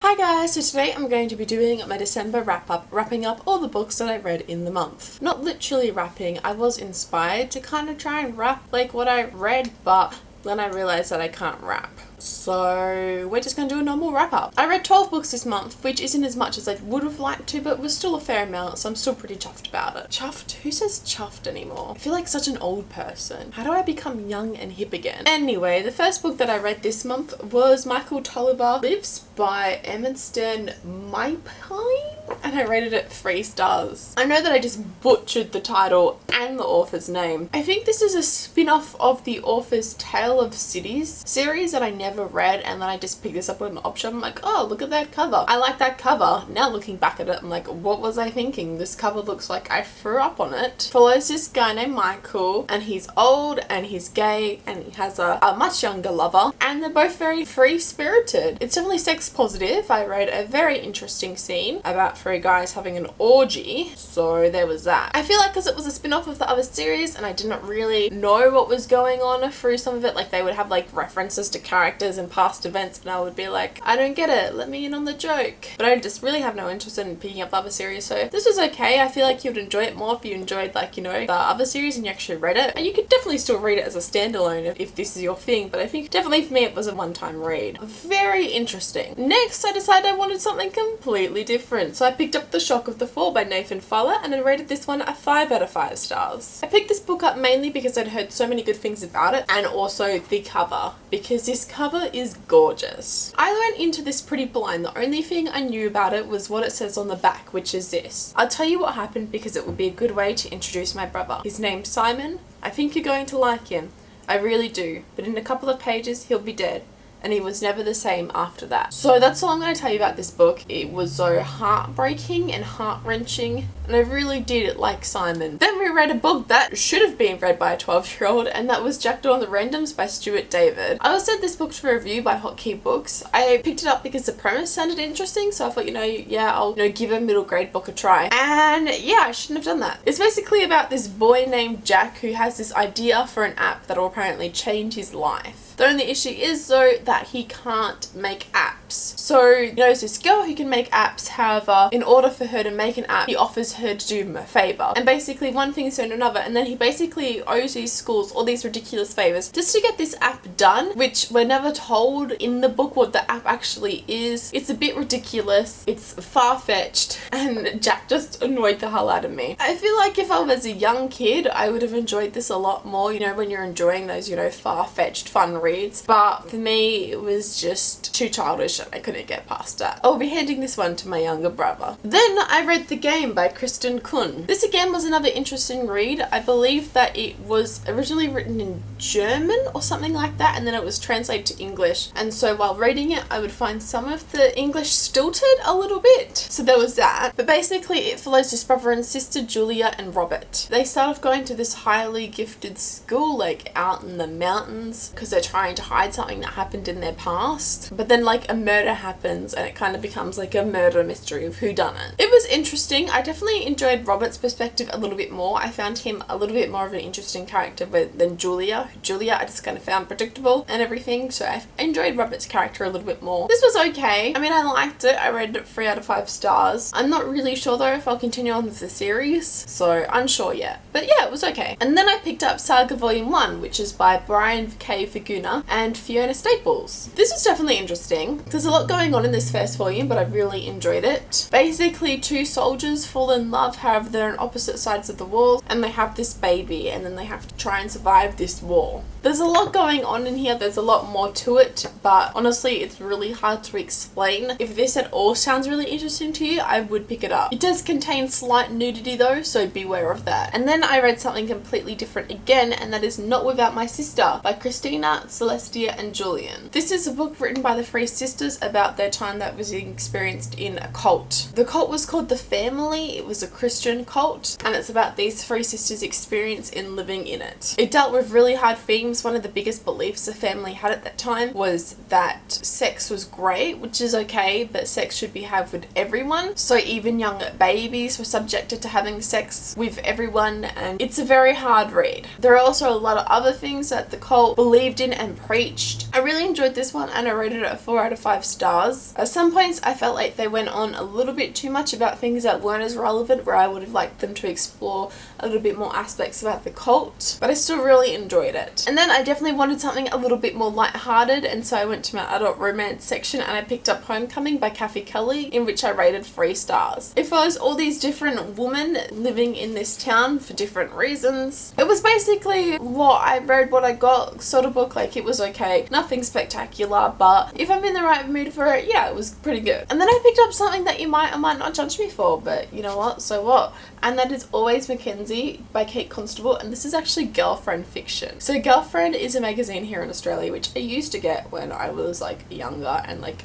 Hi guys, so today I'm going to be doing my December wrap-up, wrapping up all the books that I read in the month. Not literally wrapping, I was inspired to kind of try and wrap like what I read, but then I realised that I can't wrap. So we're just going to do a normal wrap up. I read 12 books this month, which isn't as much as I would have liked to, but was still a fair amount, so I'm still pretty chuffed about it. Chuffed? Who says chuffed anymore? I feel like such an old person. How do I become young and hip again? Anyway, the first book that I read this month was Michaeltala Barbs by Emerson Maipine, and I rated it 3 stars. I know that I just butchered the title and the author's name. I think this is a spin-off of the author's Tale of Cities series that I never read, and then I just picked this up with my op shop. I'm like, oh, look at that cover. I like that cover. Now looking back at it, I'm like, what was I thinking? This cover looks like I threw up on it. Follows this guy named Michael, and he's old and he's gay and he has a much younger lover, and they're both very free-spirited. It's definitely sex positive. I read a very interesting scene about 3 guys having an orgy, so there was that. I feel like because it was a spin-off of the other series and I didn't really know what was going on through some of it, like they would have like references to characters and past events, and I would be like, I don't get it, let me in on the joke. But I just really have no interest in picking up the other series, so this was okay. I feel like you would enjoy it more if you enjoyed, like, you know, the other series and you actually read it, and you could definitely still read it as a standalone if this is your thing, but I think definitely for me it was a one-time read. Very interesting. Next, I decided I wanted something completely different, so I picked up The Shock of the Fall by Nathan Fuller, and I rated this one a 5 out of 5 stars. I picked this book up mainly because I'd heard so many good things about it, and also the cover, because this cover is gorgeous. I went into this pretty blind. The only thing I knew about it was what it says on the back, which is this. I'll tell you what happened because it would be a good way to introduce my brother. His name's Simon. I think you're going to like him. I really do. But in a couple of pages, he'll be dead. And he was never the same after that. So that's all I'm going to tell you about this book. It was so heartbreaking and heart-wrenching, and I really did like Simon. Then we read a book that should have been read by a 12-year-old, and that was Jacked on the Randoms by Stuart David. I was sent this book for review by Hotkey Books. I picked it up because the premise sounded interesting, so I thought, I'll give a middle grade book a try. And yeah, I shouldn't have done that. It's basically about this boy named Jack who has this idea for an app that will apparently change his life. The only issue is though that he can't make apps. So he knows this girl who can make apps, however, in order for her to make an app, he offers her to do him a favour. And basically one thing is to another, and then he basically owes these schools all these ridiculous favours just to get this app done, which we're never told in the book what the app actually is. It's a bit ridiculous, it's far-fetched, and Jack just annoyed the hell out of me. I feel like if I was a young kid, I would have enjoyed this a lot more, when you're enjoying those, far-fetched fun reads, but for me it was just too childish and I couldn't get past that. I'll be handing this one to my younger brother. Then I read The Game by Kristen Kuhn. This again was another interesting read. I believe that it was originally written in German or something like that, and then it was translated to English, and so while reading it I would find some of the English stilted a little bit, so there was that. But basically it follows this brother and sister, Julia and Robert. They start off going to this highly gifted school like out in the mountains because they're trying to hide something that happened in their past, but then like a murder happens and it kind of becomes like a murder mystery of who done it. It was interesting. I definitely enjoyed Robert's perspective a little bit more. I found him a little bit more of an interesting character than Julia. I just kind of found predictable and everything, so I enjoyed Robert's character a little bit more. This was okay. I mean, I liked it. I rated it 3 out of 5 stars. I'm not really sure though if I'll continue on with the series, so unsure yet. But yeah, it was okay. And then I picked up Saga Volume 1, which is by Brian K. Faguna and Fiona Staples. This was definitely interesting. There's a lot going on in this first volume, but I really enjoyed it. Basically, 2 soldiers fall in love, however they're on opposite sides of the wall, and they have this baby, and then they have to try and survive this war. There's a lot going on in here. There's a lot more to it, but honestly it's really hard to explain. If this at all sounds really interesting to you, I would pick it up. It does contain slight nudity though, so beware of that. And then I read something completely different again, and that is Not Without My Sister by Christina, Celestia and Julian. This is a book written by the 3 sisters about their time that was experienced in a cult. The cult was called The Family. It was a Christian cult, and it's about these 3 sisters' experience in living in it. It dealt with really hard themes. One of the biggest beliefs the family had at that time was that sex was great, which is okay, but sex should be had with everyone. So even young babies were subjected to having sex with everyone, and it's a very hard read. There are also a lot of other things that the cult believed in and preached. I really enjoyed this one and I rated it a 4 out of 5 stars. At some points I felt like they went on a little bit too much about things that weren't as relevant, where I would have liked them to explore a little bit more aspects about the cult, but I still really enjoyed it. And then I definitely wanted something a little bit more lighthearted, and so I went to my adult romance section and I picked up Homecoming by Kathy Kelly, in which I rated 3 stars. It follows all these different women living in this town for different reasons. It was basically what I read, what I got sort of book. Like, it was okay, nothing spectacular, but if I'm in the right mood for it, yeah, it was pretty good. And then I picked up something that you might or might not judge me for, but you know what, so what? And that is Always Mackenzie by Kate Constable, and this is actually girlfriend fiction. So Girlfriend is a magazine here in Australia, which I used to get when I was like younger and like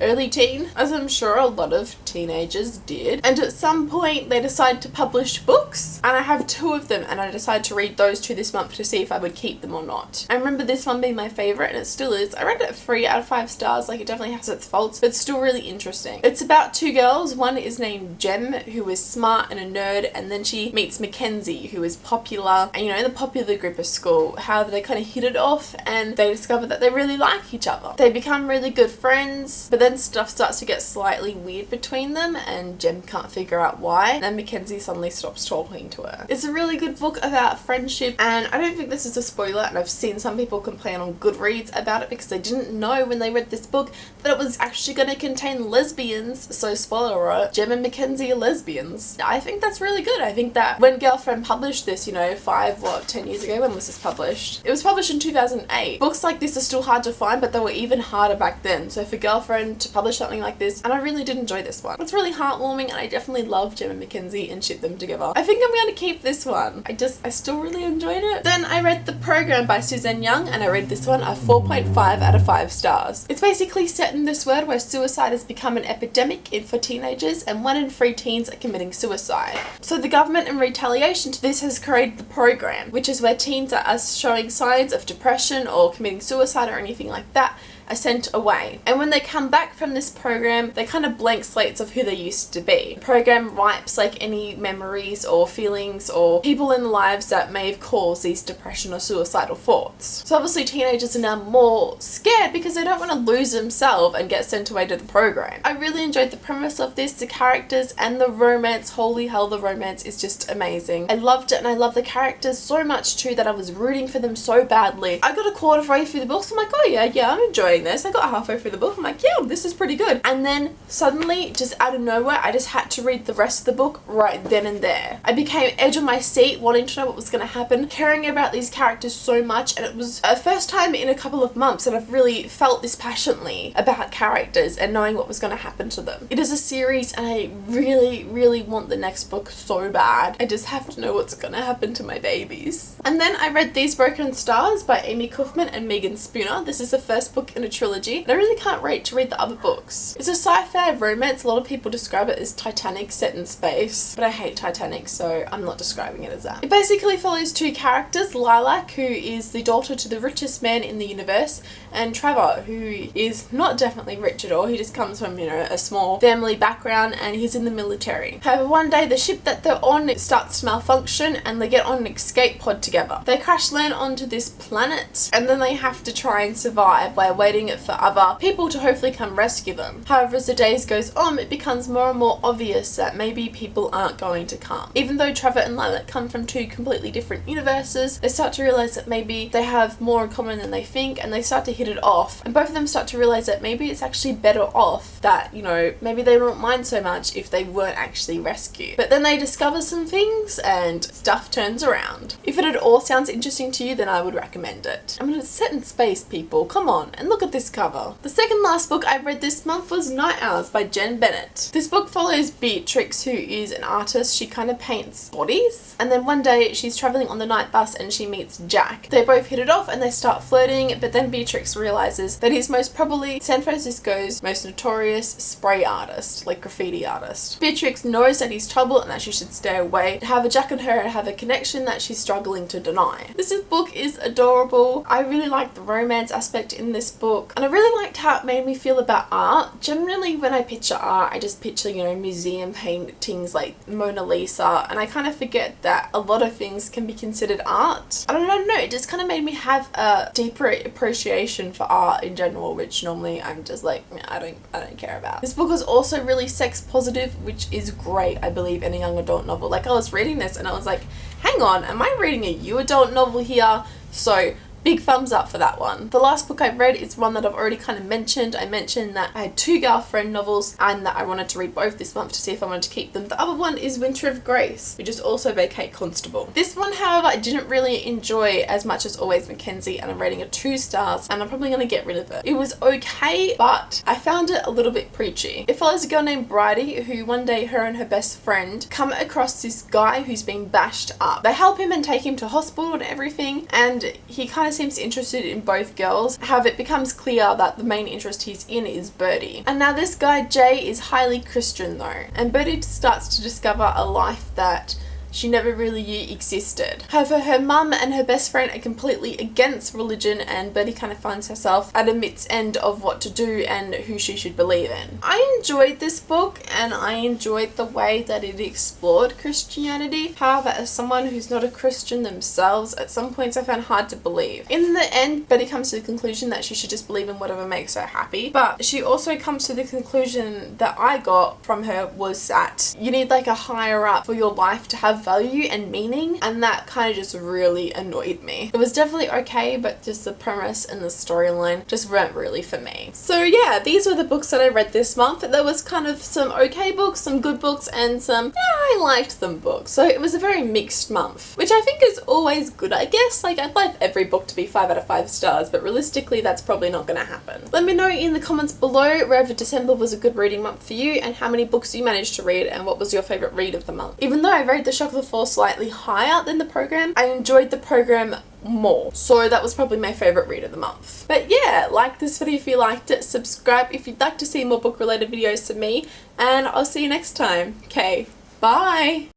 early teen, as I'm sure a lot of teenagers did. And at some point they decided to publish books, and I have 2 of them, and I decided to read those 2 this month to see if I would keep them or not. I remember this one being my favourite, and it still is. I rated it 3 out of 5 stars. Like, it definitely has its faults, but it's still really interesting. It's about 2 girls. One is named Jem, who is smart and a nerd, and then she meets Mackenzie, who is popular and, you know, the popular group of school. However, they kind of hit it off and they discover that they really like each other. They become really good friends, but then stuff starts to get slightly weird between them, and Jem can't figure out why, and then Mackenzie suddenly stops talking to her. It's a really good book about friendship, and I don't think this is a spoiler, and I've seen some people complain on Goodreads about it because they didn't know when they read this book that it was actually going to contain lesbians. So spoiler alert, Jem and Mackenzie are lesbians. I think that's really good. I think that when Girlfriend published this, you know, 10 years ago, when was this published? It was published in 2008. Books like this are still hard to find, but they were even harder back then. So for Girlfriend to publish something like this, and I really did enjoy this one. It's really heartwarming, and I definitely love Jem and Mackenzie and ship them together. I think I'm going to keep this one. I still really enjoyed it. Then I read The Program by Suzanne Young, and I read this one a 4.5 out of 5 stars. It's basically set in this world where suicide has become an epidemic for teenagers, and 1 in 3 teens are committing suicide. So the government, in retaliation to this, has created The Program, which is where teens are showing signs of depression or committing suicide or anything like that are sent away. And when they come back from this program, they kind of blank slates of who they used to be. The program wipes like any memories or feelings or people in lives that may have caused these depression or suicidal thoughts. So obviously teenagers are now more scared because they don't want to lose themselves and get sent away to the program. I really enjoyed the premise of this, the characters, and the romance. Holy hell, the romance is just amazing. I loved it, and I love the characters so much too that I was rooting for them so badly. I got a quarter of the way through the book, so I'm like, oh yeah, I'm enjoying this. I got halfway through the book, I'm like, yeah, this is pretty good. And then suddenly, just out of nowhere, I just had to read the rest of the book right then and there. I became edge on my seat, wanting to know what was going to happen, caring about these characters so much, and it was a first time in a couple of months that I've really felt this passionately about characters and knowing what was going to happen to them. It is a series, and I really want the next book so bad. I just have to know what's going to happen to my babies. And then I read These Broken Stars by Amy Kaufman and Megan Spooner. This is the first book in a trilogy, and I really can't wait to read the other books. It's a sci-fi romance. A lot of people describe it as Titanic set in space, but I hate Titanic, so I'm not describing it as that. It basically follows two characters, Lilac, who is the daughter to the richest man in the universe, and Trevor, who is not definitely rich at all. He just comes from, you know, a small family background, and he's in the military. However, one day the ship that they're on starts to malfunction, and they get on an escape pod together. They crash land onto this planet, and then they have to try and survive while waiting for other people to hopefully come rescue them. However, as the days goes on, it becomes more and more obvious that maybe people aren't going to come. Even though Trevor and Lilac come from two completely different universes, they start to realize that maybe they have more in common than they think, and they start to hit it off. And both of them start to realize that maybe it's actually better off that, you know, maybe they won't mind so much if they weren't actually rescued. But then they discover some things and stuff turns around. If it at all sounds interesting to you, then I would recommend it. I mean, it's set in space, people. Come on, and look at this cover. The second last book I read this month was Night Owls by Jen Bennett. This book follows Beatrix, who is an artist. She kind of paints bodies, and then one day she's traveling on the night bus and she meets Jack. They both hit it off and they start flirting, but then Beatrix realizes that he's most probably San Francisco's most notorious spray artist, like graffiti artist. Beatrix knows that he's trouble and that she should stay away. However, Jack and her have a connection that she's struggling to deny. This book is adorable. I really like the romance aspect in this book. book, and I really liked how it made me feel about art. Generally when I picture art, I just picture, you know, museum paintings like Mona Lisa, and I kind of forget that a lot of things can be considered art. I don't know, it just kind of made me have a deeper appreciation for art in general, which normally I'm just like, I don't care about. This book was also really sex positive, which is great, I believe, in a young adult novel. Like, I was reading this and I was like, hang on, am I reading a you adult novel here? So big thumbs up for that one. The last book I read is one that I've already kind of mentioned. I mentioned that I had 2 girlfriend novels and that I wanted to read both this month to see if I wanted to keep them. The other one is Winter of Grace, which is also by Kate Constable. This one, however, I didn't really enjoy as much as Always Mackenzie, and I'm rating it 2 stars, and I'm probably going to get rid of it. It was okay, but I found it a little bit preachy. It follows a girl named Bridie who one day her and her best friend come across this guy who's been bashed up. They help him and take him to hospital and everything, and he kind of seems interested in both girls. However, it becomes clear that the main interest he's in is Birdie. And now this guy Jay is highly Christian though, and Birdie starts to discover a life that she never really knew existed. However, her mum and her best friend are completely against religion, and Birdie kind of finds herself at a mid's end of what to do and who she should believe in. I enjoyed this book, and I enjoyed the way that it explored Christianity. However, as someone who's not a Christian themselves, at some points I found hard to believe. In the end, Birdie comes to the conclusion that she should just believe in whatever makes her happy, but she also comes to the conclusion that I got from her was that you need like a higher up for your life to have value and meaning, and that kind of just really annoyed me. It was definitely okay, but just the premise and the storyline just weren't really for me. So yeah, these were the books that I read this month. There was kind of some okay books, some good books, and some I liked them books. So it was a very mixed month, which I think is always good, I guess. Like, I'd like every book to be 5 out of 5 stars, but realistically that's probably not going to happen. Let me know in the comments below whether December was a good reading month for you, and how many books you managed to read, and what was your favourite read of the month. Even though I rated The Shock of the Fall slightly higher than the program, I enjoyed the program more, so that was probably my favourite read of the month. But yeah, like this video if you liked it, subscribe if you'd like to see more book related videos to me, and I'll see you next time. Okay, bye!